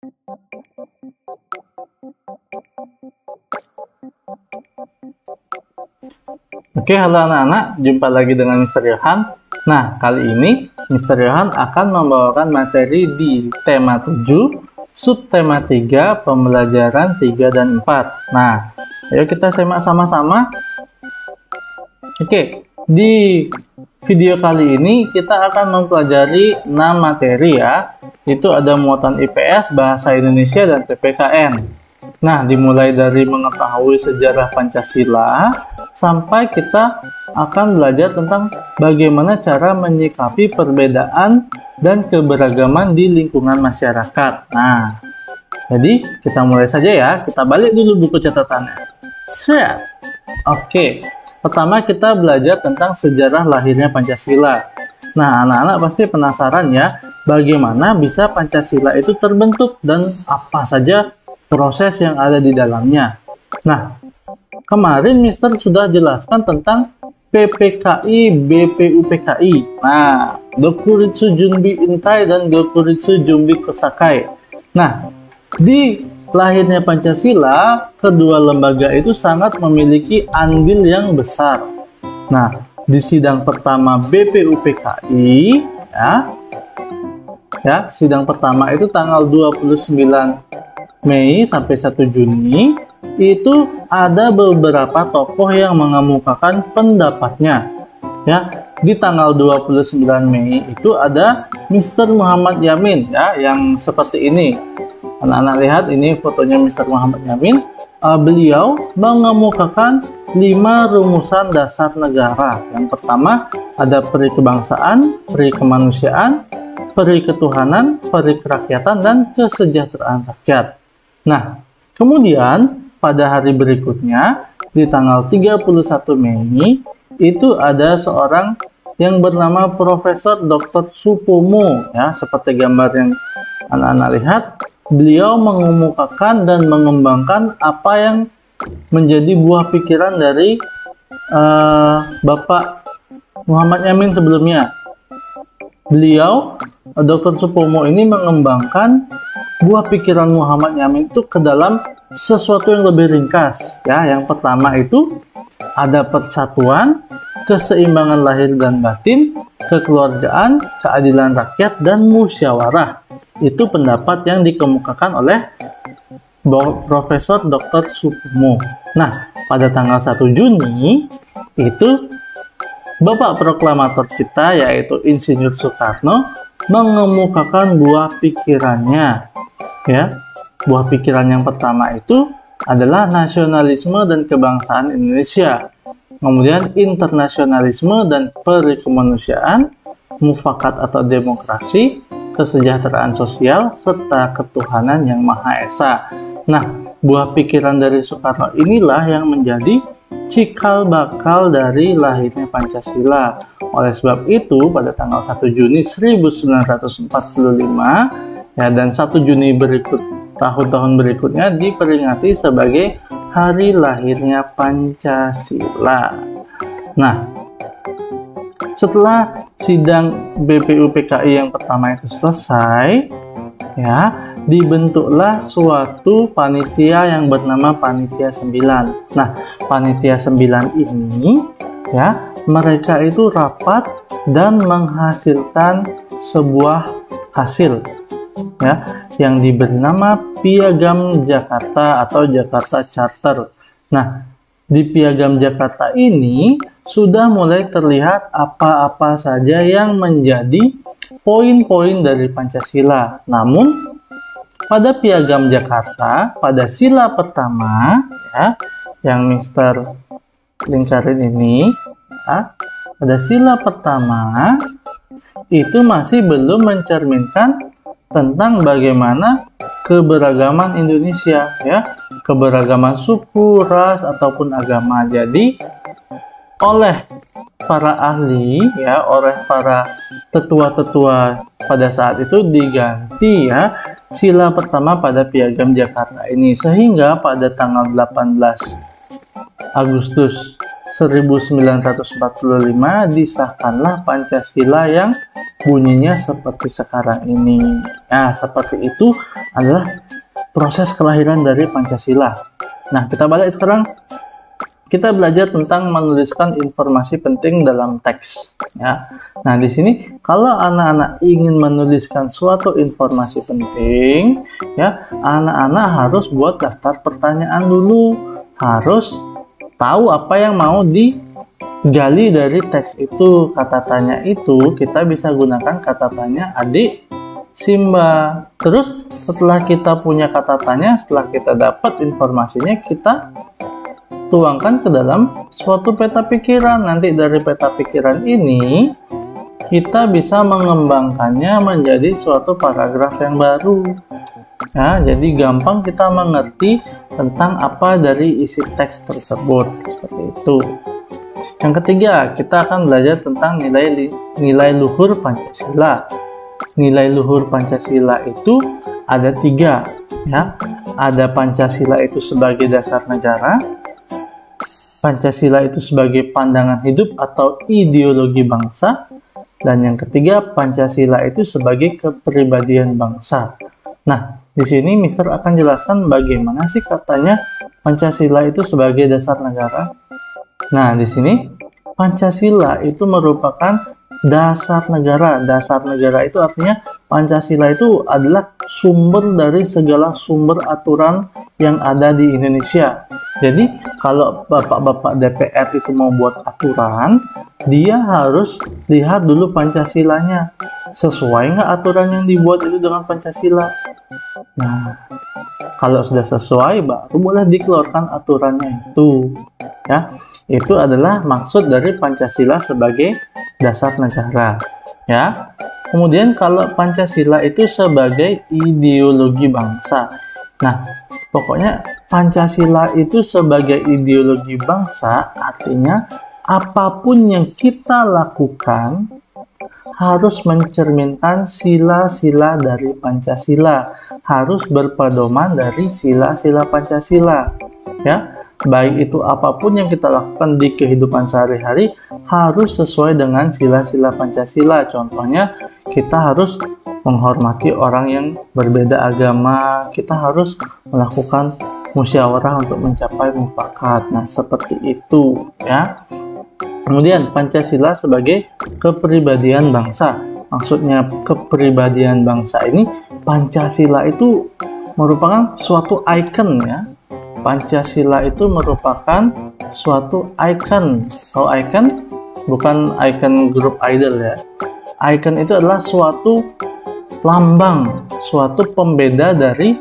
Oke, halo anak-anak, jumpa lagi dengan Mr. Yohan. Nah, kali ini Mr. Yohan akan membawakan materi di tema 7, subtema 3, pembelajaran 3 dan 4. Nah, ayo kita simak sama-sama. Oke, di video kali ini kita akan mempelajari 6 materi ya. Itu ada muatan IPS, bahasa Indonesia, dan PPKN. Nah, dimulai dari mengetahui sejarah Pancasila, sampai kita akan belajar tentang bagaimana cara menyikapi perbedaan dan keberagaman di lingkungan masyarakat. Nah, jadi kita mulai saja ya. Kita balik dulu buku catatannya. Set. Oke, pertama kita belajar tentang sejarah lahirnya Pancasila. Nah, anak-anak pasti penasaran ya, bagaimana bisa Pancasila itu terbentuk dan apa saja proses yang ada di dalamnya. Nah, kemarin Mister sudah jelaskan tentang PPKI, BPUPKI. Nah, Gokuritsu Junbi Intai dan Gokuritsu Junbi Kosakai. Nah, di lahirnya Pancasila, kedua lembaga itu sangat memiliki andil yang besar. Nah, di sidang pertama BPUPKI, sidang pertama itu tanggal 29 Mei sampai 1 Juni, itu ada beberapa tokoh yang mengemukakan pendapatnya. Ya, di tanggal 29 Mei itu ada Mr. Muhammad Yamin ya, yang seperti ini. Anak-anak lihat ini fotonya Mr. Muhammad Yamin. Beliau mengemukakan 5 rumusan dasar negara. Yang pertama ada peri kebangsaan, peri kemanusiaan, peri ketuhanan, peri kerakyatan, dan kesejahteraan rakyat. Nah, kemudian pada hari berikutnya, di tanggal 31 Mei, itu ada seorang yang bernama Profesor Dr. Supomo, ya, seperti gambar yang anak-anak lihat. Beliau mengemukakan dan mengembangkan apa yang menjadi buah pikiran dari Bapak Muhammad Yamin sebelumnya. Beliau, Dr. Supomo ini mengembangkan buah pikiran Muhammad Yamin itu ke dalam sesuatu yang lebih ringkas. Ya, yang pertama itu ada persatuan, keseimbangan lahir dan batin, kekeluargaan, keadilan rakyat, dan musyawarah. Itu pendapat yang dikemukakan oleh Profesor Dr. Supomo. Nah, pada tanggal 1 Juni itu Bapak proklamator kita, yaitu Insinyur Soekarno, mengemukakan buah pikirannya. Ya, buah pikiran yang pertama itu adalah nasionalisme dan kebangsaan Indonesia. Kemudian internasionalisme dan perikemanusiaan, mufakat atau demokrasi, kesejahteraan sosial, serta ketuhanan yang Maha Esa. Nah, buah pikiran dari Soekarno inilah yang menjadi cikal bakal dari lahirnya Pancasila. Oleh sebab itu, pada tanggal 1 Juni 1945 ya, dan 1 Juni tahun-tahun berikutnya diperingati sebagai hari lahirnya Pancasila. Nah, setelah sidang BPUPKI yang pertama itu selesai, ya, dibentuklah suatu panitia yang bernama Panitia 9. Nah, Panitia 9 ini, ya, mereka itu rapat dan menghasilkan sebuah hasil, ya, yang diberi nama Piagam Jakarta atau Jakarta Charter. Nah, di Piagam Jakarta ini sudah mulai terlihat apa-apa saja yang menjadi poin-poin dari Pancasila. Namun, pada Piagam Jakarta, pada sila pertama, ya, yang Mister lingkarin ini, ya, pada sila pertama, itu masih belum mencerminkan tentang bagaimana keberagaman Indonesia, ya, keberagaman suku, ras, ataupun agama. Jadi, oleh para ahli, ya, oleh para tetua-tetua pada saat itu diganti, ya, sila pertama pada Piagam Jakarta ini, sehingga pada tanggal 18 Agustus 1945 disahkanlah Pancasila yang bunyinya seperti sekarang ini. Nah, seperti itu adalah proses kelahiran dari Pancasila. Nah, kita balik sekarang. Kita belajar tentang menuliskan informasi penting dalam teks. Ya. Nah, di sini kalau anak-anak ingin menuliskan suatu informasi penting, ya, anak-anak harus buat daftar pertanyaan dulu, harus tahu apa yang mau digali dari teks itu. Kata tanya itu kita bisa gunakan kata tanya adik Simba. Terus setelah kita punya kata tanya, setelah kita dapat informasinya, kita tuangkan ke dalam suatu peta pikiran. Nanti dari peta pikiran ini kita bisa mengembangkannya menjadi suatu paragraf yang baru. Ya, jadi gampang kita mengerti tentang apa dari isi teks tersebut. Seperti itu. Yang ketiga, kita akan belajar tentang nilai luhur Pancasila. Nilai luhur Pancasila itu ada 3. Ya. Ada Pancasila itu sebagai dasar negara, Pancasila itu sebagai pandangan hidup atau ideologi bangsa, dan yang ketiga, Pancasila itu sebagai kepribadian bangsa. Nah, di sini Mister akan jelaskan bagaimana sih katanya Pancasila itu sebagai dasar negara. Nah, di sini Pancasila itu merupakan dasar negara. Dasar negara itu artinya Pancasila itu adalah sumber dari segala sumber aturan yang ada di Indonesia. Jadi kalau bapak-bapak DPR itu mau buat aturan, dia harus lihat dulu Pancasilanya. Sesuai nggak aturan yang dibuat itu dengan Pancasila? Nah, kalau sudah sesuai, baru boleh dikeluarkan aturannya itu. Ya, itu adalah maksud dari Pancasila sebagai dasar negara. Ya, kemudian kalau Pancasila itu sebagai ideologi bangsa. Nah, pokoknya Pancasila itu sebagai ideologi bangsa artinya apapun yang kita lakukan harus mencerminkan sila-sila dari Pancasila, harus berpedoman dari sila-sila Pancasila. Ya, baik itu apapun yang kita lakukan di kehidupan sehari-hari harus sesuai dengan sila-sila Pancasila. Contohnya, kita harus menghormati orang yang berbeda agama, kita harus melakukan musyawarah untuk mencapai mufakat. Nah, seperti itu ya. Kemudian Pancasila sebagai kepribadian bangsa. Maksudnya kepribadian bangsa ini, Pancasila itu merupakan suatu ikon ya. Pancasila itu merupakan suatu ikon. Kalau ikon bukan ikon grup idol ya. Ikon itu adalah suatu lambang, suatu pembeda dari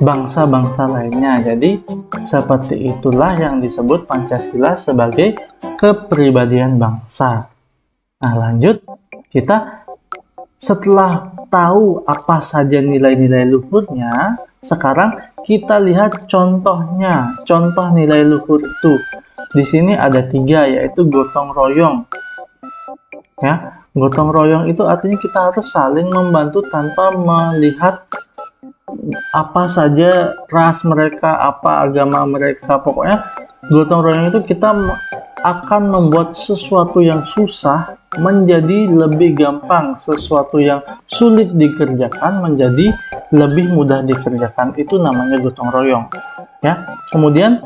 bangsa-bangsa lainnya. Jadi seperti itulah yang disebut Pancasila sebagai kepribadian bangsa. Nah, lanjut, kita setelah tahu apa saja nilai-nilai luhurnya, sekarang kita lihat contohnya. Contoh nilai luhur itu di sini ada 3, yaitu gotong royong. Ya, gotong royong itu artinya kita harus saling membantu tanpa melihat apa saja ras mereka, apa agama mereka. Pokoknya gotong royong itu kita akan membuat sesuatu yang susah menjadi lebih gampang, sesuatu yang sulit dikerjakan menjadi lebih mudah dikerjakan. Itu namanya gotong royong. Ya. Kemudian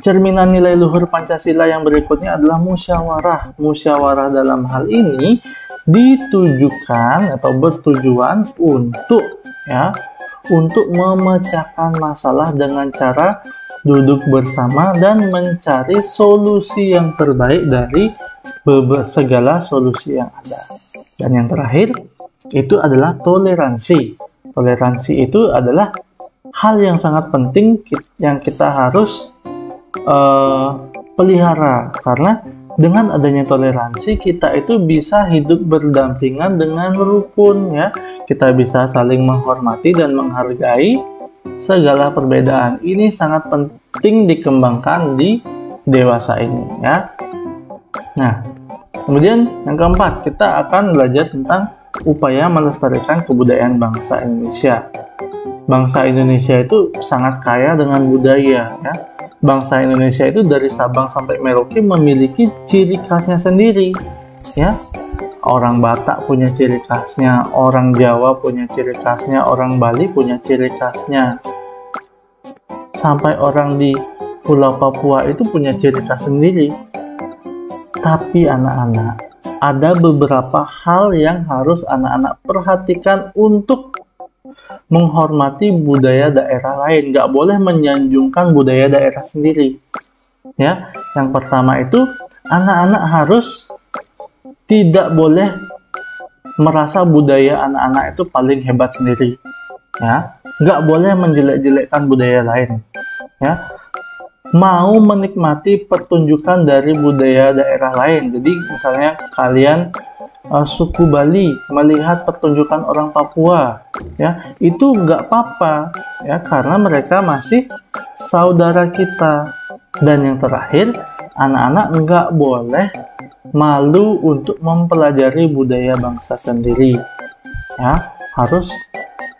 cerminan nilai luhur Pancasila yang berikutnya adalah musyawarah. Musyawarah dalam hal ini ditujukan atau bertujuan untuk memecahkan masalah dengan cara duduk bersama dan mencari solusi yang terbaik dari segala solusi yang ada. Dan yang terakhir itu adalah toleransi. Toleransi itu adalah hal yang sangat penting yang kita harus pelihara, karena dengan adanya toleransi kita itu bisa hidup berdampingan dengan rukun ya. Kita bisa saling menghormati dan menghargai segala perbedaan. Ini sangat penting dikembangkan di dewasa ini ya. Nah, kemudian yang keempat, kita akan belajar tentang upaya melestarikan kebudayaan bangsa Indonesia. Bangsa Indonesia itu sangat kaya dengan budaya ya. bangsa Indonesia itu dari Sabang sampai Merauke memiliki ciri khasnya sendiri, ya. Orang Batak punya ciri khasnya, orang Jawa punya ciri khasnya, orang Bali punya ciri khasnya. Sampai orang di Pulau Papua itu punya ciri khas sendiri. Tapi anak-anak, ada beberapa hal yang harus anak-anak perhatikan untuk menghormati budaya daerah lain. Nggak boleh menyanjungkan budaya daerah sendiri. Ya, yang pertama itu anak-anak harus tidak boleh merasa budaya anak-anak itu paling hebat sendiri. Ya, nggak boleh menjelek-jelekkan budaya lain. Ya, mau menikmati pertunjukan dari budaya daerah lain. Jadi misalnya kalian suku Bali melihat pertunjukan orang Papua, ya itu nggak apa-apa, ya karena mereka masih saudara kita. Dan yang terakhir, anak-anak nggak boleh malu untuk mempelajari budaya bangsa sendiri, ya harus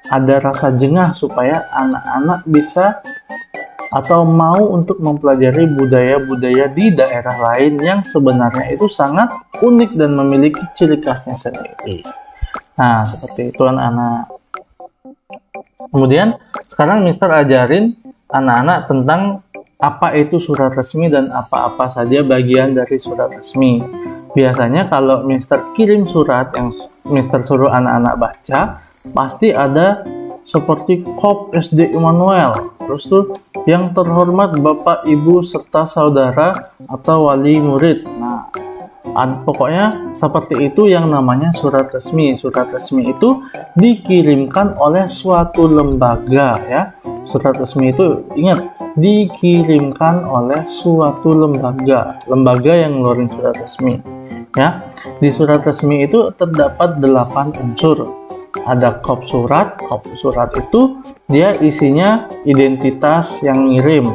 ada rasa jengah supaya anak-anak bisa atau mau untuk mempelajari budaya-budaya di daerah lain yang sebenarnya itu sangat unik dan memiliki ciri khasnya sendiri. Nah, seperti itu anak-anak. Kemudian sekarang Mister ajarin anak-anak tentang apa itu surat resmi dan apa-apa saja bagian dari surat resmi. Biasanya kalau Mister kirim surat yang Mister suruh anak-anak baca, pasti ada seperti Kop SD Immanuel, terus tuh yang terhormat Bapak Ibu serta saudara atau wali murid. Nah, pokoknya seperti itu yang namanya surat resmi. Surat resmi itu dikirimkan oleh suatu lembaga, ya. Surat resmi itu ingat dikirimkan oleh suatu lembaga yang ngeluarin surat resmi, ya. Di surat resmi itu terdapat 8 unsur. Ada kop surat. Kop surat itu dia isinya identitas yang ngirim,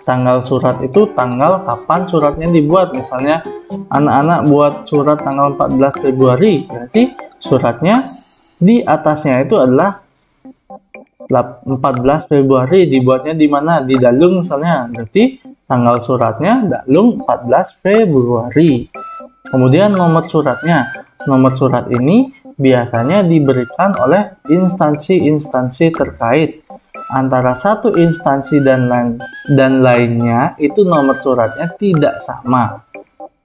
tanggal surat itu tanggal kapan suratnya dibuat. Misalnya anak-anak buat surat tanggal 14 Februari, berarti suratnya di atasnya itu adalah 14 Februari, dibuatnya di mana? Di Dalung misalnya, berarti tanggal suratnya Dalung 14 Februari. Kemudian nomor suratnya. Nomor surat ini biasanya diberikan oleh instansi-instansi terkait. Antara satu instansi dan lainnya itu nomor suratnya tidak sama.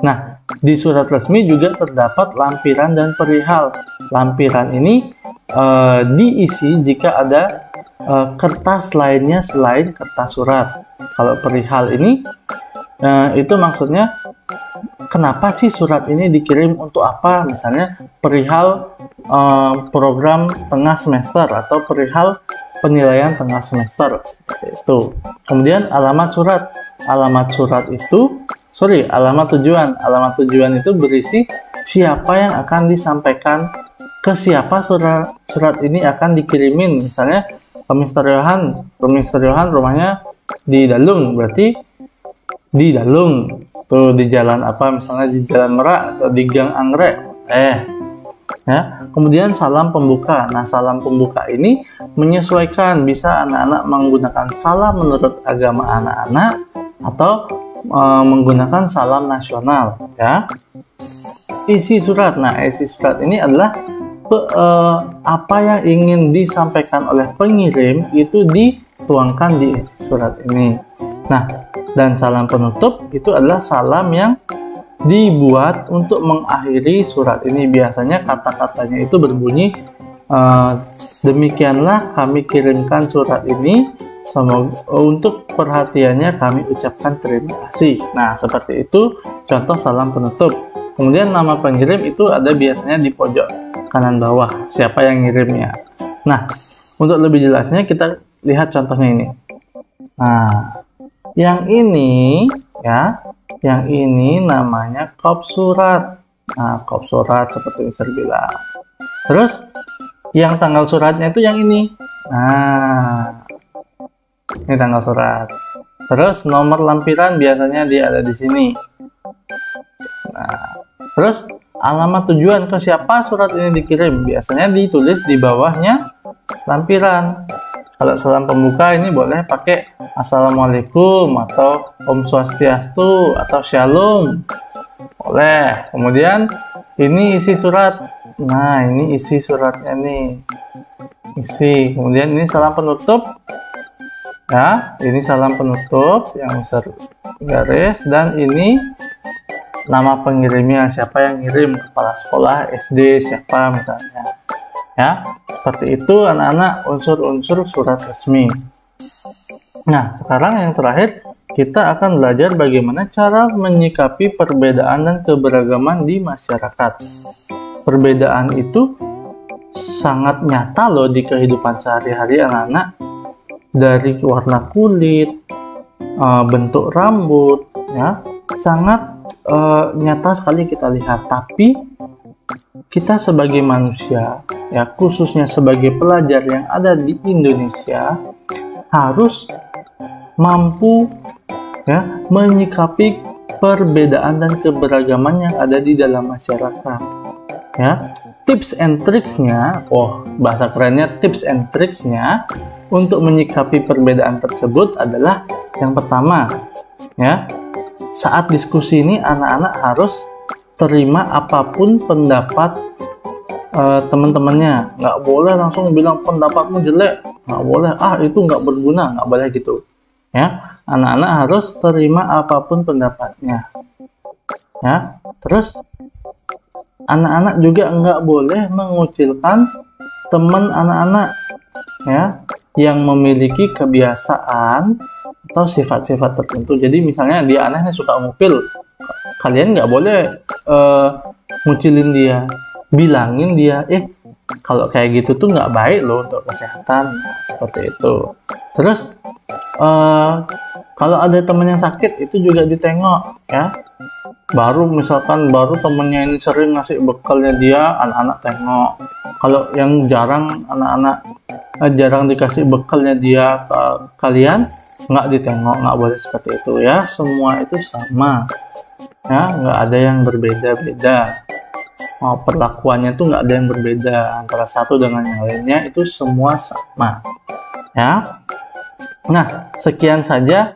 Nah, di surat resmi juga terdapat lampiran dan perihal. Lampiran ini diisi jika ada kertas lainnya selain kertas surat. Kalau perihal ini itu maksudnya kenapa sih surat ini dikirim, untuk apa? Misalnya perihal program tengah semester atau perihal penilaian tengah semester, seperti itu. Kemudian alamat surat. Alamat tujuan itu berisi siapa yang akan disampaikan, ke siapa surat ini akan dikirimin. Misalnya ke Mister Yohan rumahnya di Dalung, berarti di Dalung tuh di jalan apa, misalnya di Jalan Merak atau di Gang Anggrek. Ya. Kemudian salam pembuka. Nah, salam pembuka ini menyesuaikan, bisa anak-anak menggunakan salam menurut agama anak-anak atau menggunakan salam nasional, ya. Isi surat. Nah, isi surat ini adalah apa yang ingin disampaikan oleh pengirim itu dituangkan di isi surat ini. Nah, dan salam penutup itu adalah salam yang dibuat untuk mengakhiri surat ini. Biasanya kata-katanya itu berbunyi, demikianlah kami kirimkan surat ini, semoga untuk perhatiannya kami ucapkan terima kasih. Nah, seperti itu contoh salam penutup. Kemudian nama pengirim itu ada biasanya di pojok kanan bawah, siapa yang ngirimnya. Nah, untuk lebih jelasnya kita lihat contohnya ini. Nah, yang ini ya, yang ini namanya kop surat. Nah, kop surat seperti yang saya bilang. Terus yang tanggal suratnya itu yang ini. Nah, ini tanggal surat. Terus nomor lampiran biasanya dia ada di sini. Nah, terus alamat tujuan, ke siapa surat ini dikirim, biasanya ditulis di bawahnya lampiran. Kalau salam pembuka ini boleh pakai Assalamualaikum atau Om Swastiastu atau Shalom. Boleh. Kemudian ini isi surat. Nah, ini isi suratnya nih. Isi. Kemudian ini salam penutup. Ya, ini salam penutup yang besar garis, dan ini nama pengirimnya, siapa yang ngirim, kepala sekolah SD siapa misalnya. Ya, seperti itu anak-anak unsur-unsur surat resmi. Nah, sekarang yang terakhir kita akan belajar bagaimana cara menyikapi perbedaan dan keberagaman di masyarakat. Perbedaan itu sangat nyata loh di kehidupan sehari-hari anak-anak, dari warna kulit, bentuk rambut, ya, sangat nyata sekali kita lihat. Tapi kita sebagai manusia, ya khususnya sebagai pelajar yang ada di Indonesia, harus mampu ya menyikapi perbedaan dan keberagaman yang ada di dalam masyarakat. Ya, tips and tricksnya, bahasa kerennya tips and tricksnya untuk menyikapi perbedaan tersebut adalah yang pertama, ya, saat diskusi ini anak-anak harus terima apapun pendapat teman-temannya. Nggak boleh langsung bilang pendapatmu jelek, nggak boleh, itu nggak berguna, nggak boleh gitu. Ya, anak-anak harus terima apapun pendapatnya. Ya, terus anak-anak juga nggak boleh mengucilkan teman anak-anak, ya, yang memiliki kebiasaan atau sifat-sifat tertentu. Jadi misalnya dia aneh nih, suka ngupil, kalian nggak boleh ngucilin dia, bilangin dia, kalau kayak gitu tuh nggak baik loh untuk kesehatan, seperti itu. Terus kalau ada temen yang sakit itu juga ditengok, ya. Misalkan temennya ini sering ngasih bekalnya dia, anak-anak tengok. Kalau yang anak-anak jarang dikasih bekalnya dia, kalian nggak ditengok, nggak boleh seperti itu, ya. Semua itu sama, ya, nggak ada yang berbeda-beda. Perlakuannya tuh nggak ada yang berbeda antara satu dengan yang lainnya, itu semua sama, ya. Nah, sekian saja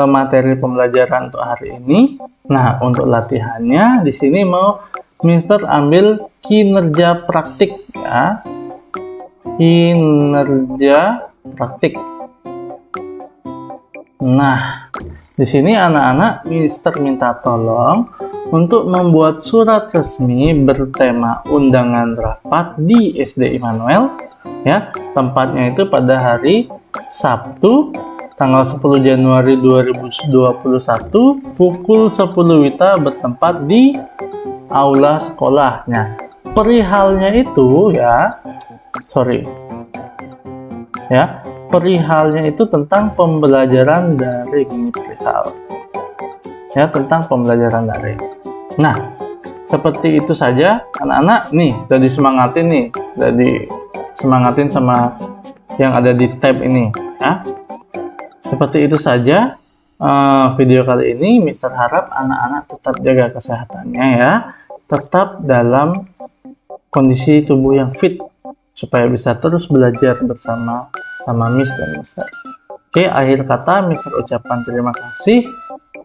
materi pembelajaran untuk hari ini. Nah, untuk latihannya di sini mau Mister ambil kinerja praktik, ya. Kinerja praktik. Nah, di sini anak-anak Mister minta tolong untuk membuat surat resmi bertema undangan rapat di SD Immanuel, ya. Tempatnya itu pada hari Sabtu tanggal 10 Januari 2021 pukul 10 WITA bertempat di aula sekolahnya. Perihalnya itu perihalnya itu tentang pembelajaran daring, tentang pembelajaran daring. Nah, seperti itu saja anak-anak. Nih, udah disemangatin sama yang ada di tab ini, ya. Seperti itu saja video kali ini. Mister harap anak-anak tetap jaga kesehatannya, ya. Tetap dalam kondisi tubuh yang fit supaya bisa terus belajar bersama Miss dan Mister. Oke, akhir kata Mister ucapkan terima kasih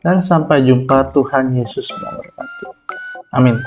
dan sampai jumpa. Tuhan Yesus memberkati. Amin.